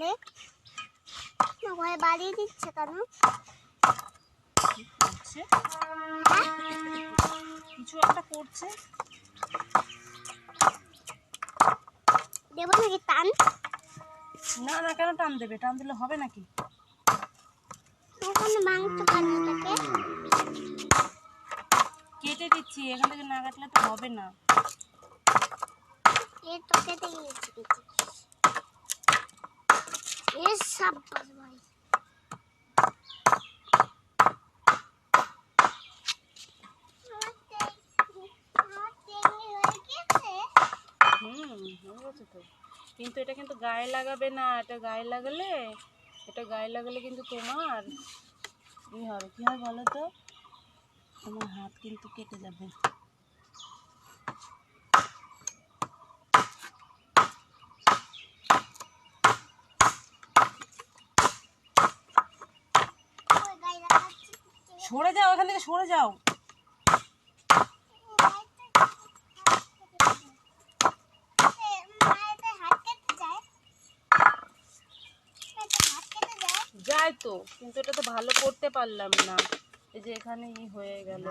অনেক ভয় বাড়িয়ে দিচ্ছে কেন? করছে কিছু একটা করছে। দেবো নাকি টান? না না, কেন টান দেবে? টান দিলে হবে নাকি? এখন ভাঙতে পারি এটাকে। কেটে দিচ্ছি, এখান থেকে না কাটলে তো হবে না। এই তো কেটে গিয়েছি কিছু। এই সাব্বাস ভাই। হয়ে গেছে তো। কিন্তু এটা কিন্তু গায়ে লাগাবে না। এটা গায়ে লাগালে কিন্তু তোমার কি হবে বলো তো? তোমার হাত কিন্তু কেটে যাবে। সরে যাও, এখান থেকে সরে যাও। যায় তো, কিন্তু এটা তো ভালো করতে পারলাম না। এই যে এখানে হয়ে গেল।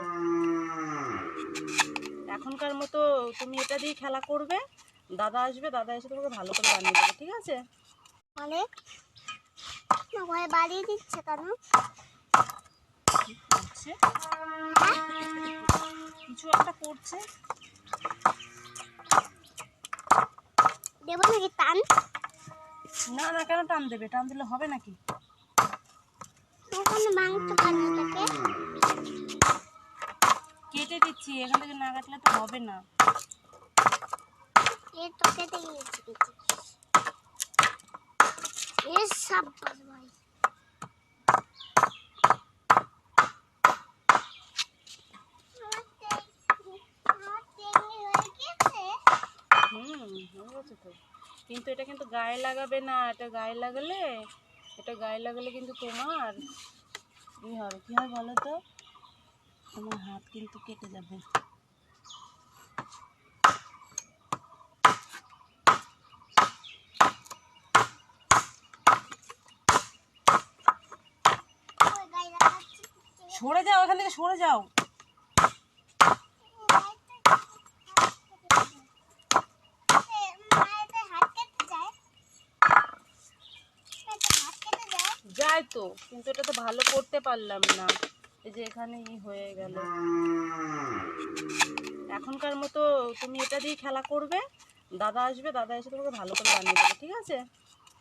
এখনকার মতো তুমি এটা দিয়ে খেলা করবে, দাদা আসবে, দাদা এসে তোমাকে ভালো করে বানিয়ে দেবে, ঠিক আছে? অনেক ভয় বাড়িয়ে দিচ্ছে কেন? করছে কিছু একটা করছে। দেবো নাকি টান? না না, কেন টান দেবে? টান দিলে হবে নাকি? এখন ভাঙতে পারি এটাকে। কেটে দিচ্ছি, এখান থেকে না কাটলে তো হবে না। এই তো কেটে গিয়েছি কিছু। এই সাব্বাস ভাই। হয়ে গেছে তো। কিন্তু এটা কিন্তু গায়ে লাগাবে না। এটা গায়ে লাগালে কিন্তু তোমার কি হবে বলো তো? তোমার হাত কিন্তু কেটে যাবে। সরে যাও, এখান থেকে সরে যাও। যায় তো, কিন্তু এটা তো ভালো করতে পারলাম না। এই যে এখানে হয়ে গেল। এখনকার মতো তুমি এটা দিয়ে খেলা করবে, দাদা আসবে, দাদা এসে তোমাকে ভালো করে বানিয়ে দেবে, ঠিক আছে?